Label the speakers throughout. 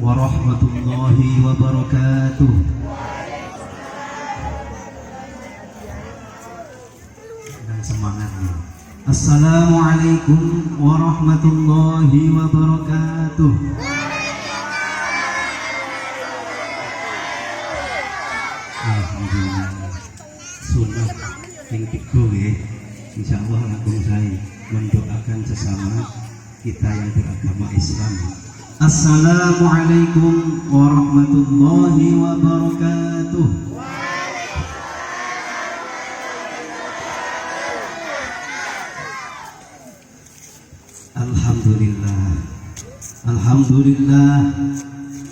Speaker 1: warahmatullahi wabarakatuh. Dan semangatnya. Assalamualaikum warahmatullahi wabarakatuh. Alhamdulillah. Sunnah yang tiga ya. Insyaallah langsung saya mendoakan sesama kita yang beragama Islam. Assalamualaikum warahmatullahi wabarakatuh. Alhamdulillah. Alhamdulillah.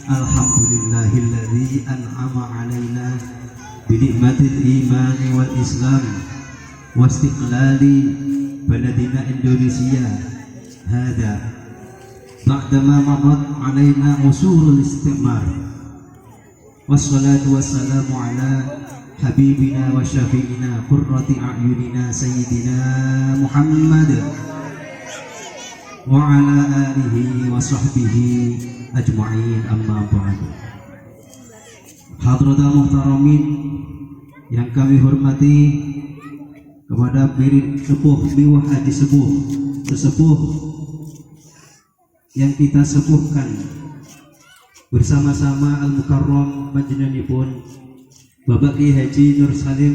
Speaker 1: Alhamdulillahilladzi an'ama 'alaina bi ni'matil imani wal islam wa istiqlali baladina Indonesia hada ba'dama marrat 'alaina usulul istimar. Wassalatu wassalamu ala habibina wa syafi'ina qurrati a'yunina sayyidina Muhammad wa ala alihi wa sahbihi ajma'in, amma ba'du. Hadratul muhtaramin yang kami hormati, kepada sepuh biwah haji sesepuh yang kita sepuhkan bersama-sama al-mukarram panjenenganipun Bapak Kiai Haji Nur Salim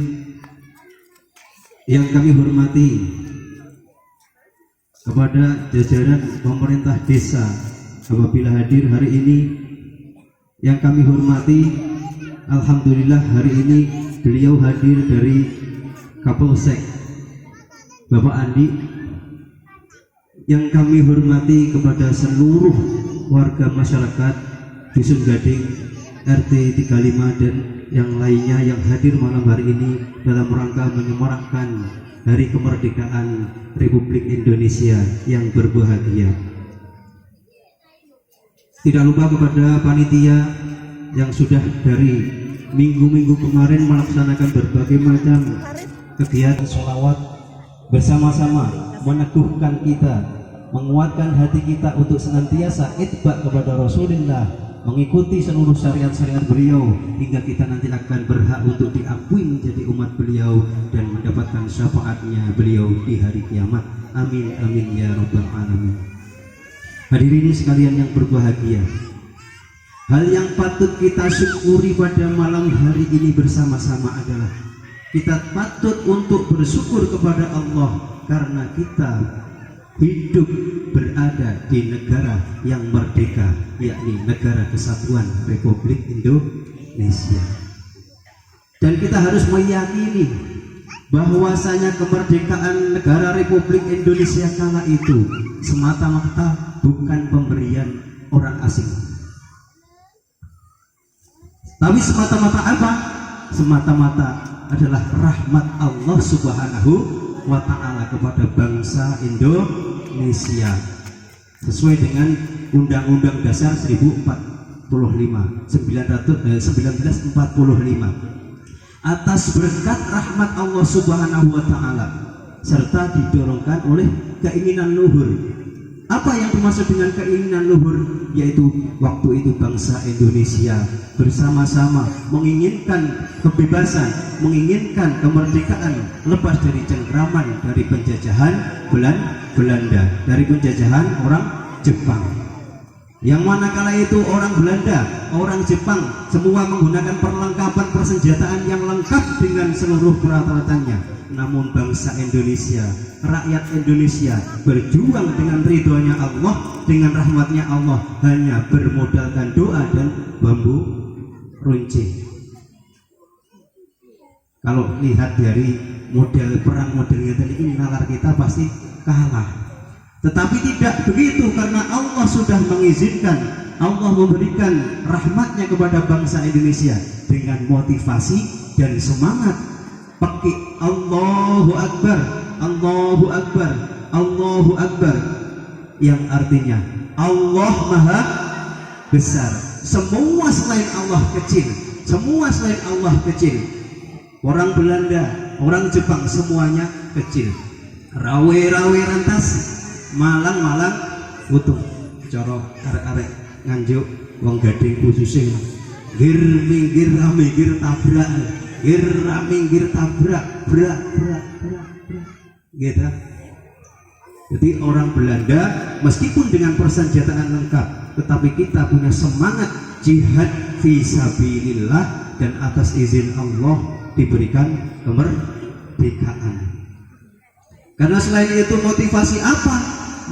Speaker 1: yang kami hormati, kepada jajaran pemerintah desa apabila hadir hari ini yang kami hormati. Alhamdulillah hari ini beliau hadir dari Kapolsek Bapak Andi. Yang kami hormati kepada seluruh warga masyarakat Dusun Gading RT 35 dan yang lainnya yang hadir malam hari ini dalam rangka menyemarakkan Hari Kemerdekaan Republik Indonesia yang berbahagia. Tidak lupa kepada panitia yang sudah dari minggu-minggu kemarin melaksanakan berbagai macam kegiatan sholawat bersama-sama, meneguhkan kita, menguatkan hati kita untuk senantiasa itba kepada Rasulullah, mengikuti seluruh syariat-syariat beliau hingga kita nanti akan berhak untuk diakui menjadi umat beliau dan mendapatkan syafaatnya beliau di hari kiamat. Amin amin ya rabbal alamin. Hadirin sekalian yang berbahagia, hal yang patut kita syukuri pada malam hari ini bersama-sama adalah kita patut untuk bersyukur kepada Allah karena kita hidup berada di negara yang merdeka, yakni negara kesatuan Republik Indonesia. Dan kita harus meyakini bahwasanya kemerdekaan negara Republik Indonesia kala itu semata-mata bukan pemberian orang asing, tapi semata-mata apa? Semata-mata adalah rahmat Allah Subhanahu wa ta'ala kepada bangsa Indonesia sesuai dengan Undang-Undang Dasar 1945 atas berkat rahmat Allah Subhanahu wa ta'ala serta didorongkan oleh keinginan luhur. Apa yang dimaksud dengan keinginan luhur? Yaitu waktu itu bangsa Indonesia bersama-sama menginginkan kebebasan, menginginkan kemerdekaan, lepas dari cengkraman dari penjajahan Belanda, dari penjajahan orang Jepang. Yang mana kala itu orang Belanda, orang Jepang semua menggunakan perlengkapan persenjataan yang lengkap dengan seluruh peralatannya. Namun bangsa Indonesia, rakyat Indonesia berjuang dengan ridhonya Allah, dengan rahmatnya Allah, hanya bermodalkan doa dan bambu runcing. Kalau lihat dari model perang modelnya tadi ini, nalar kita pasti kalah. Tetapi tidak begitu, karena Allah sudah mengizinkan, Allah memberikan rahmatnya kepada bangsa Indonesia dengan motivasi dan semangat pakai Allahu Akbar, Allahu Akbar, Allahu Akbar, yang artinya Allah Maha Besar. Semua selain Allah kecil, semua selain Allah kecil. Orang Belanda, orang Jepang semuanya kecil. Rawe-rawe rantas, malang-malang utuh. Coro arek-arek nganjuk wong gading khususnya gir minggir minggir tabrak gir minggir tabrak brak gitu. Jadi orang Belanda meskipun dengan persenjataan lengkap, tetapi kita punya semangat jihad fisabilillah dan atas izin Allah diberikan kemerdekaan. Karena selain itu motivasi apa?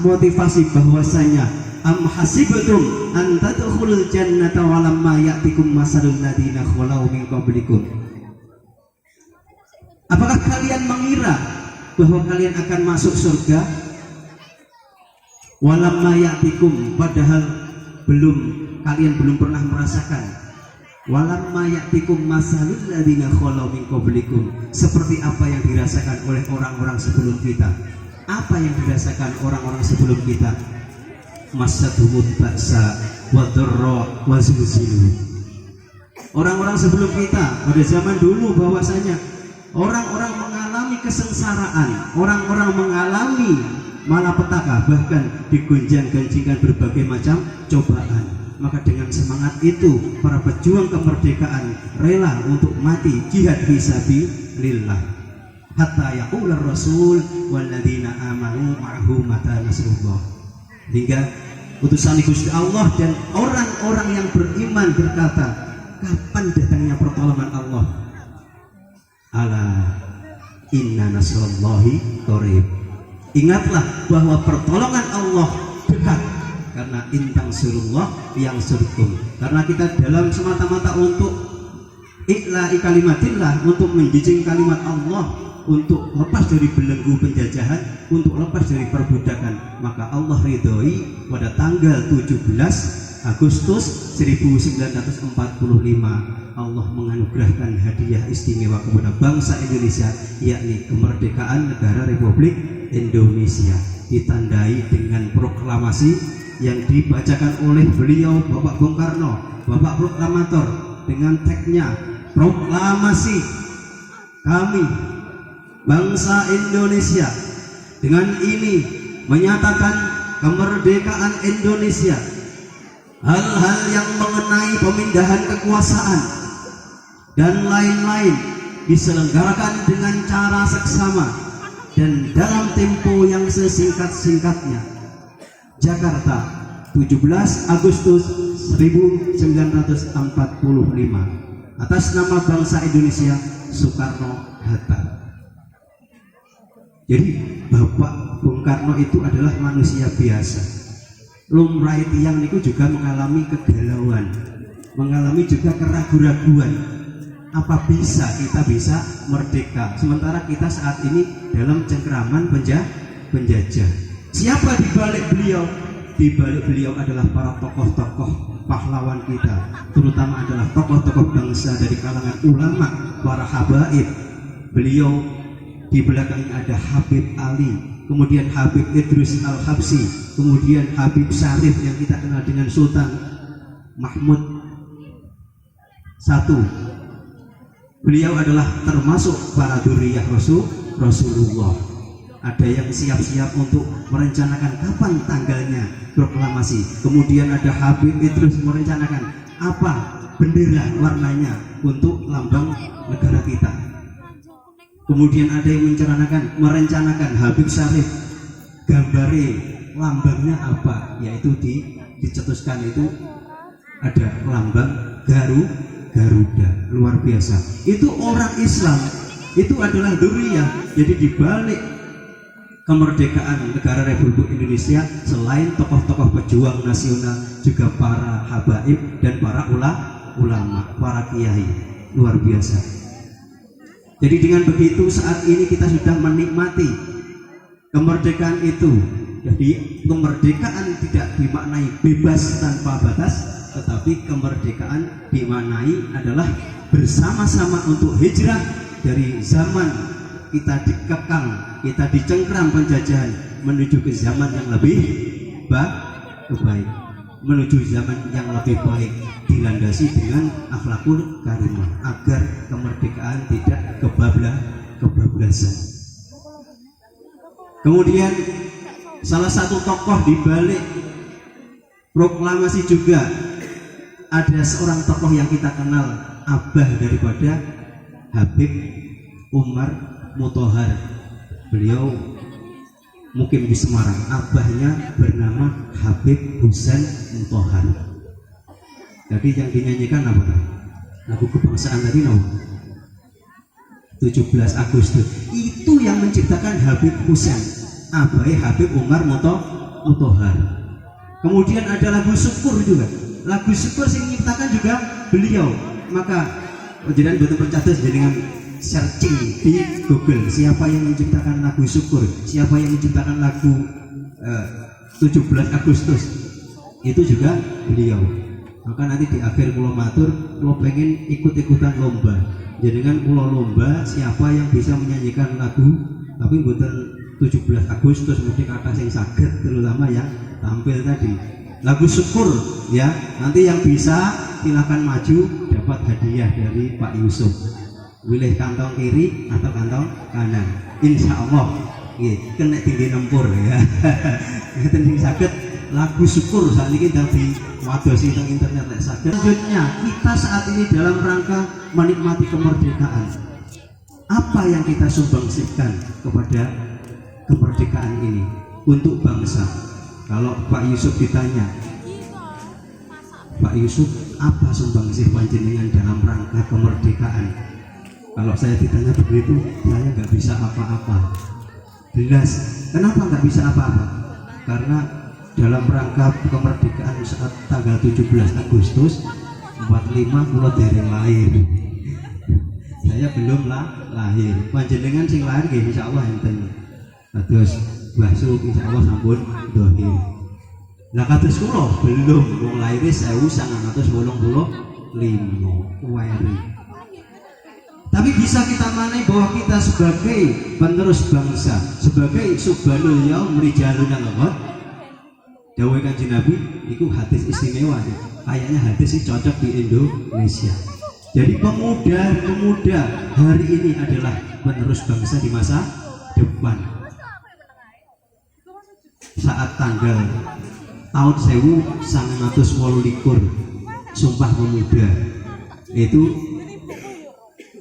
Speaker 1: Motivasi bahwasanya am hasibtum an tadkhulul jannata walamma ya'tikum masalul ladzina khalau min qablikum. Apakah kalian mengira bahwa kalian akan masuk surga? Walamma ya'tikum, padahal kalian belum pernah merasakan. Walamma ya'tikum masalul ladzina khalau min qablikum, seperti apa yang dirasakan oleh orang-orang sebelum kita. Apa yang dirasakan orang-orang sebelum kita? Masadhumul ba'sa wa dharra wa zulzilu. Orang-orang sebelum kita pada zaman dulu bahwasanya orang-orang mengalami kesengsaraan, orang-orang mengalami malapetaka, bahkan digonjang-ganjingkan berbagai macam cobaan. Maka dengan semangat itu para pejuang kemerdekaan rela untuk mati jihad fisabilillah. Hatta yaqular rasul walladzina amanu ma'ahu mata nasrullah. Hingga utusan Gusti Allah dan orang-orang yang beriman berkata, kapan datangnya pertolongan Allah? Ala inna nasrullahi qarib. Ingatlah bahwa pertolongan Allah dekat, karena intang surullah yang surkum. Karena kita dalam semata-mata untuk ikla'i kalimatillah, untuk menjunjung kalimat Allah, untuk lepas dari belenggu penjajahan, untuk lepas dari perbudakan, maka Allah ridhoi pada tanggal 17 Agustus 1945 Allah menganugerahkan hadiah istimewa kepada bangsa Indonesia, yakni kemerdekaan negara Republik Indonesia, ditandai dengan proklamasi yang dibacakan oleh beliau Bapak Bung Karno, Bapak Proklamator, dengan tagnya proklamasi kami bangsa Indonesia dengan ini menyatakan kemerdekaan Indonesia. Hal-hal yang mengenai pemindahan kekuasaan dan lain-lain diselenggarakan dengan cara seksama dan dalam tempo yang sesingkat-singkatnya. Jakarta, 17 Agustus 1945, atas nama bangsa Indonesia, Soekarno-Hatta. Jadi Bapak Bung Karno itu adalah manusia biasa. Lumrah tiang niku juga mengalami kegalauan, mengalami juga keraguan-raguan. Apa bisa kita bisa merdeka sementara kita saat ini dalam cengkraman penjajah? Siapa di balik beliau? Di balik beliau adalah para tokoh-tokoh pahlawan kita, terutama adalah tokoh-tokoh bangsa dari kalangan ulama, para habaib. Beliau di belakangnya ada Habib Ali, kemudian Habib Idrus Al-Habsyi, kemudian Habib Syarif yang kita kenal dengan Sultan Mahmud I. Beliau adalah termasuk para dzurriyyah Rasulullah. Ada yang siap-siap untuk merencanakan kapan tanggalnya proklamasi. Kemudian ada Habib Idrus merencanakan apa bendera warnanya untuk lambang negara kita. Kemudian ada yang merencanakan Habib Syarif gambare lambangnya apa, yaitu dicetuskan itu ada lambang Garuda. Luar biasa. Itu orang Islam, itu adalah dzurriyyah. Jadi dibalik kemerdekaan negara Republik Indonesia, selain tokoh-tokoh pejuang nasional, juga para habaib dan para ulama, para kiai. Luar biasa. Jadi dengan begitu saat ini kita sudah menikmati kemerdekaan itu. Jadi kemerdekaan tidak dimaknai bebas tanpa batas, tetapi kemerdekaan dimaknai adalah bersama-sama untuk hijrah dari zaman kita dikekang, kita dicengkram penjajahan, menuju ke zaman yang lebih baik, menuju zaman yang lebih baik, dilandasi dengan akhlakul karimah, agar kemerdekaan tidak kebablasan. Kemudian salah satu tokoh di balik proklamasi juga ada seorang tokoh yang kita kenal, abah daripada Habib Umar Muthohar. Beliau mungkin di Semarang, abahnya bernama Habib Husain Muthohar. Jadi yang dinyanyikan apa? Lagu kebangsaan tadi no? 17 Agustus. Itu yang menciptakan Habib Husain, abai Habib Umar Muthohar. Kemudian ada lagu syukur juga. Lagu syukur yang menciptakan juga beliau. Maka jangan betul percatus dengan searching di Google siapa yang menciptakan lagu syukur, siapa yang menciptakan lagu 17 Agustus, itu juga beliau. Maka nanti di akhir pulau matur, pulau pengen ikut-ikutan lomba. Jangan pulau lomba siapa yang bisa menyanyikan lagu, tapi bukan 17 Agustus mesti kata yang sakit, terutama yang tampil tadi lagu syukur ya. Nanti yang bisa silakan maju, dapat hadiah dari Pak Yusuf. Pilih kantong kiri atau kantong kanan, insya Allah kena tinggi nempur ya. Yang sakit lagu syukur saat ini dari wadosi tentang internet sakit. Selanjutnya kita saat ini dalam rangka menikmati kemerdekaan. Apa yang kita sumbangsihkan kepada kemerdekaan ini untuk bangsa? Kalau Pak Yusuf ditanya, Pak Yusuf, apa sumbangsih panjenengan dalam rangka kemerdekaan? Kalau saya ditanya begitu, saya nggak bisa apa-apa. Jelas, kenapa nggak bisa apa-apa? Karena dalam rangka kemerdekaan saat tanggal 17 Agustus 45 pulau dereng lahir. Saya belum lahir. Panjenengan sing lahir nggih insyaallah enten. Terus Basuk insyaallah sampun dohir. Lah kados kula belum, wong lahir 1985 kuweri. Tapi bisa kita manai bahwa kita sebagai penerus bangsa, sebagai subhanul yaum rijaluna lahot. Dawuh Kanjeng Nabi itu hadis istimewa nih. Kayaknya hadis ini cocok di Indonesia. Jadi pemuda hari ini adalah penerus bangsa di masa depan. Saat tanggal tahun 1928 Sumpah Pemuda, itu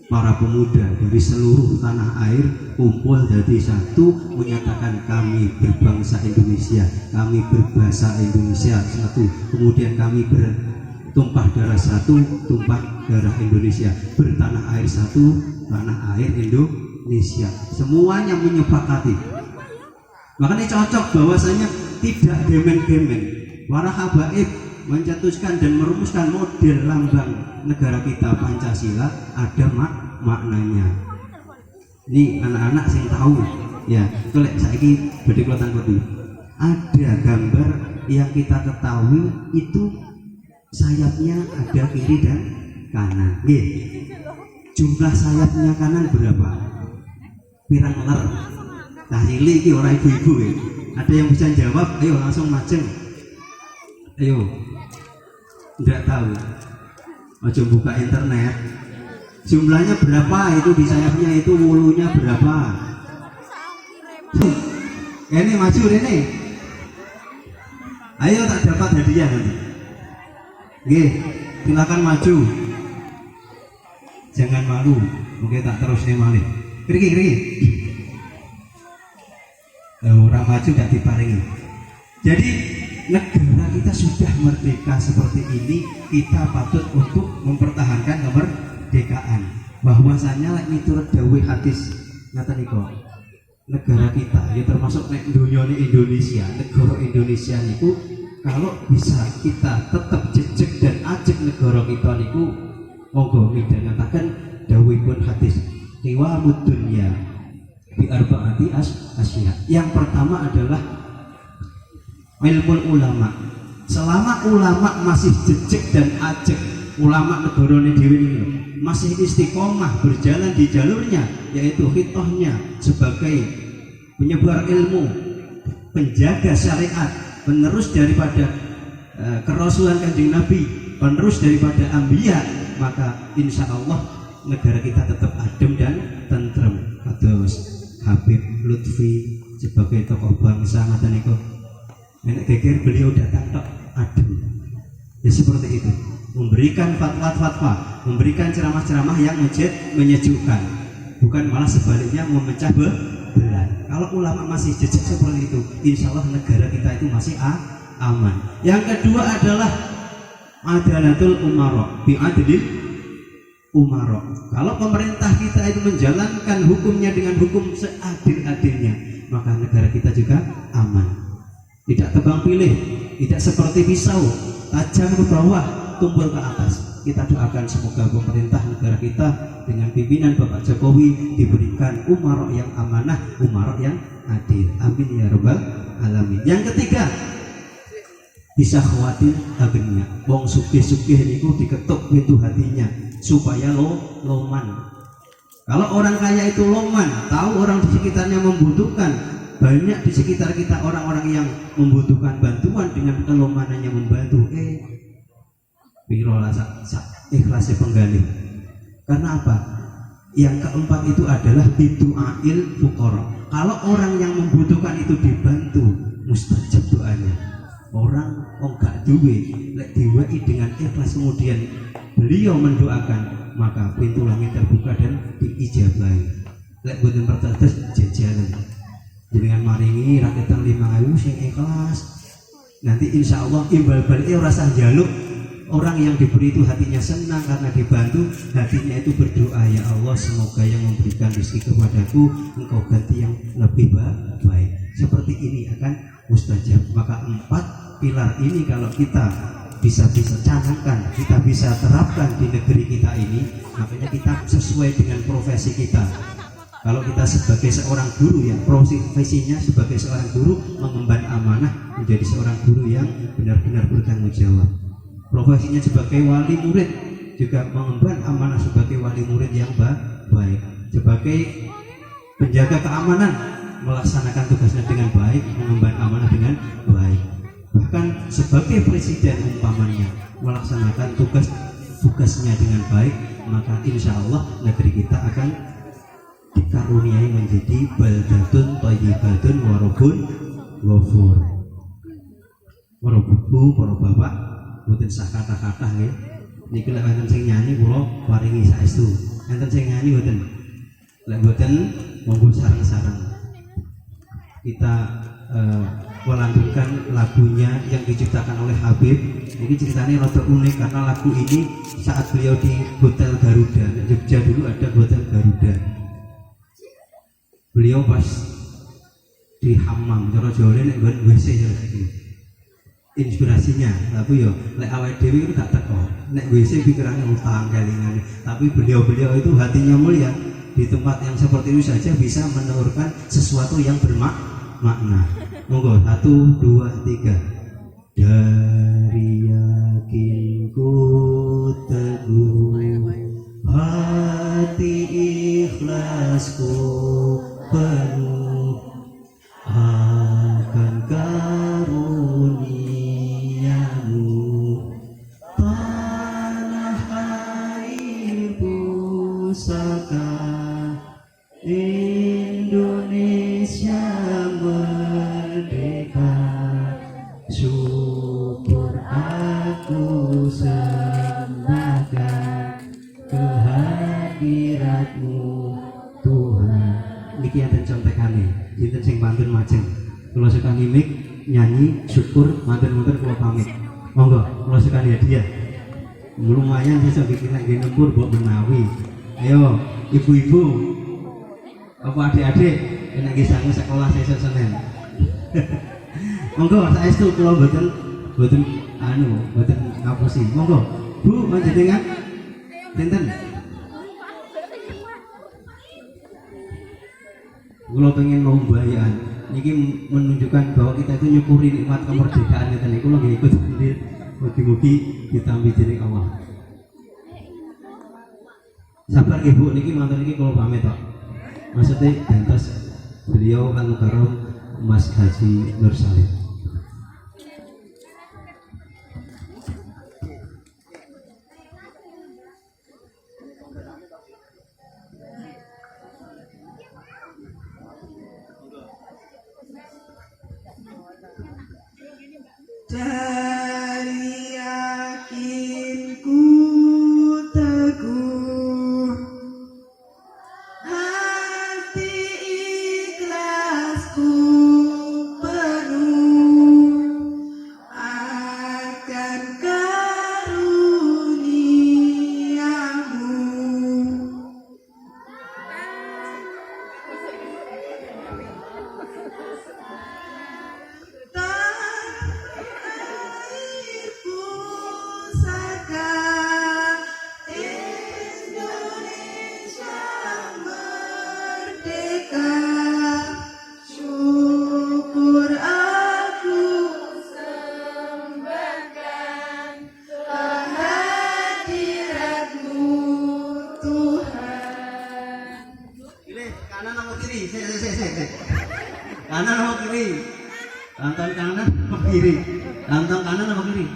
Speaker 1: para pemuda dari seluruh tanah air kumpul jadi satu, menyatakan kami berbangsa Indonesia, kami berbahasa Indonesia satu, kemudian kami bertumpah darah satu, tumpah darah Indonesia, bertanah air satu, tanah air Indonesia. Semuanya menyepakati. Makanya cocok bahwasanya tidak gemen-gemen. Para habaib mencetuskan dan merumuskan model lambang negara kita Pancasila, ada maknanya. Ini anak-anak yang tahu ya, kalau saiki badhe kula tangkoti. Ada gambar yang kita ketahui itu sayapnya ada kiri dan kanan. Nggih. Jumlah sayapnya kanan berapa? Pirang ler? Nah ini orang ibu-ibu ya. Ada yang bisa jawab? Ayo langsung majeng. Ayo. Tidak tahu. Aja buka internet. Jumlahnya berapa itu di sayapnya itu, wulunya berapa? Ini maju ini. Ayo tak dapat hadiah nanti. Oke, silakan maju. Jangan malu. Oke, tak terus nih malih. Kiri. Orang maju gak diparingi. Jadi negara kita sudah merdeka seperti ini, kita patut untuk mempertahankan kemerdekaan. Bahwasanya lek miturut dawuh hadis ngaten niku, negara kita ya termasuk nek dunia Indonesia, negara Indonesia niku kalau bisa kita tetap jejeg dan ajeg negara kita niku, monggo midhangetaken dawuhipun hadis qiwamud dunya bi arba'ati asya. Yang pertama adalah ilmu ulama. Selama ulama masih jejeg dan ajeg, ulama negara dhewe ini masih istiqomah berjalan di jalurnya, yaitu hitohnya sebagai penyebar ilmu, penjaga syariat, penerus daripada kerasulan Kanjeng Nabi, penerus daripada anbiya, maka insya Allah negara kita tetap adem dan tentrem. Kados Habib Lutfi sebagai tokoh bangsa ngaten niku, nek geger beliau datang tok adem. Ya seperti itu, memberikan fatwa-fatwa, memberikan ceramah-ceramah yang menyejukkan, bukan malah sebaliknya memecah belah. Kalau ulama masih jejak seperti itu, insya Allah negara kita itu masih aman. Yang kedua adalah adalatul umaro bi'adlil umaro. Kalau pemerintah kita itu menjalankan hukumnya dengan hukum seadil-adilnya, maka negara kita juga aman. Tidak tebang pilih, tidak seperti pisau tajam ke bawah, tumpul ke atas. Kita doakan semoga pemerintah negara kita dengan pimpinan Bapak Jokowi diberikan umarok yang amanah, umarok yang adil. Amin ya rabbal alamin. Yang ketiga, bisa khawatir hatinya. Wong sugih-sugih niku diketuk pintu hatinya supaya loman. Kalau orang kaya itu loman, tahu orang di sekitarnya membutuhkan, banyak di sekitar kita orang-orang yang membutuhkan bantuan, dengan kelomanannya membantu. Birola ikhlasnya penggalih. Karena apa? Yang keempat itu adalah bidu'ail fuqara. Kalau orang yang membutuhkan itu dibantu, mustajab doanya. Orang enggak duwe, lek diwehi dengan ikhlas kemudian beliau mendoakan, maka pintu langit terbuka dan diijabahi. Lek boten pertetes jajalan. Dengan maringi rakyat 5.000 sing ikhlas, nanti insya Allah imbal baliknya rasa jaluk. Orang yang diberi itu hatinya senang karena dibantu, hatinya itu berdoa, ya Allah semoga yang memberikan rezeki kepadaku engkau ganti yang lebih baik. Seperti ini akan mustajab. Maka 4 pilar ini kalau kita bisa canangkan, kita bisa terapkan di negeri kita ini, makanya kita sesuai dengan profesi kita. Kalau kita sebagai seorang guru, ya profesinya sebagai seorang guru mengemban amanah, menjadi seorang guru yang benar-benar bertanggung jawab. Profesinya sebagai wali murid juga mengemban amanah sebagai wali murid yang baik. Sebagai penjaga keamanan, melaksanakan tugasnya dengan baik, mengemban amanah dengan baik. Bahkan sebagai presiden umpamanya melaksanakan tugasnya dengan baik, maka insya Allah negeri kita akan dikaruniai menjadi baldatun thayyibatun warabun ghafur. Para buku, para bapak, mboten sak kata-kata nggih. Niki lek wonten sing nyanyi kula paringi saestu. Enten sing nyanyi mboten? Lek mboten monggo sareng-sareng. Kita melantunkan lagunya yang diciptakan oleh Habib. Ini ceritanya rada unik karena lagu ini saat beliau di Hotel Garuda. Di Jogja dulu ada Hotel Garuda. Beliau pas di hammam, cara Jawa nek nggon WC iki. Inspirasinya, tapi yo lek awake dhewe itu gak teko. Nek WC pikirannya utang kelingan. Tapi beliau-beliau itu hatinya mulia. Di tempat yang seperti itu saja bisa menelurkan sesuatu yang bermakna. Monggo 1, 2, 3. Dari yakinku teguh, hati ikhlasku penuh akan karuniamu, tanah air pusaka Indonesia merdeka. Syukur aku sembahkan kehadiratmu Tuhan. Niki enten contekane, sinten sing pantun majeng. Kula sekani mik nyanyi syukur matur-matur kula pamit. Monggo kula sekani hadiah. Lumayan bisa bikin lagi nempur mbok menawi. Ayo ibu-ibu, apa adik-adik nek nggih sangu sekolah sesuk Senin. Monggo saestu kula mboten ngapusi. Monggo Bu panjenengan sinten? Kalau pengen mau bayaan, ini menunjukkan bahwa kita itu nyukuri nikmat kemerdekaan kita. Kalau nggak ikut sendiri, mugi-mugi ditampi dening Allah. Sabar ibu, niki mantan niki kalau pamit pak. Maksudnya gantos beliau anu karom Mas Haji Nur Salim. Kanan apa kiri? Tonton kanan apa kiri? Tonton kanan apa kiri?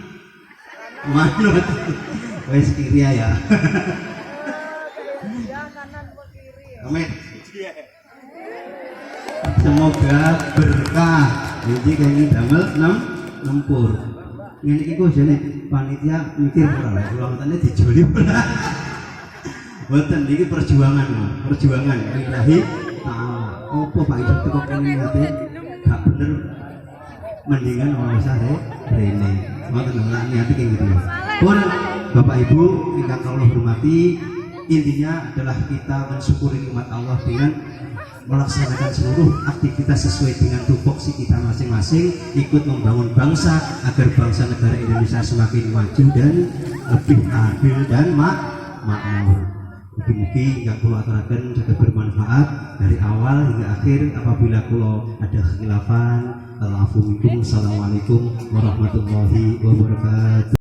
Speaker 1: Manut. Wes kiri ya. Amin. Semoga berkah. Jadi kayak ini damel nempur. Ngene iki kok jane panitia mikir ora lek kula ngene dijoli ora. Mboten iki perjuangan, perjuangan lillahi taala. Opo Pak Ijo teko kene ate gak bener mendingan ora usah rene. Mboten ora niate kayak gitu. Pun Bapak Ibu ingkang kula hormati, intinya adalah kita mensyukuri nikmat Allah dengan melaksanakan seluruh aktivitas sesuai dengan tupoksi kita masing-masing, ikut membangun bangsa agar bangsa negara Indonesia semakin maju dan lebih adil dan makmur. Mugi-mugi yang kula aturaken juga bermanfaat dari awal hingga akhir. Apabila kula ada khilafan, Assalamualaikum warahmatullahi wabarakatuh.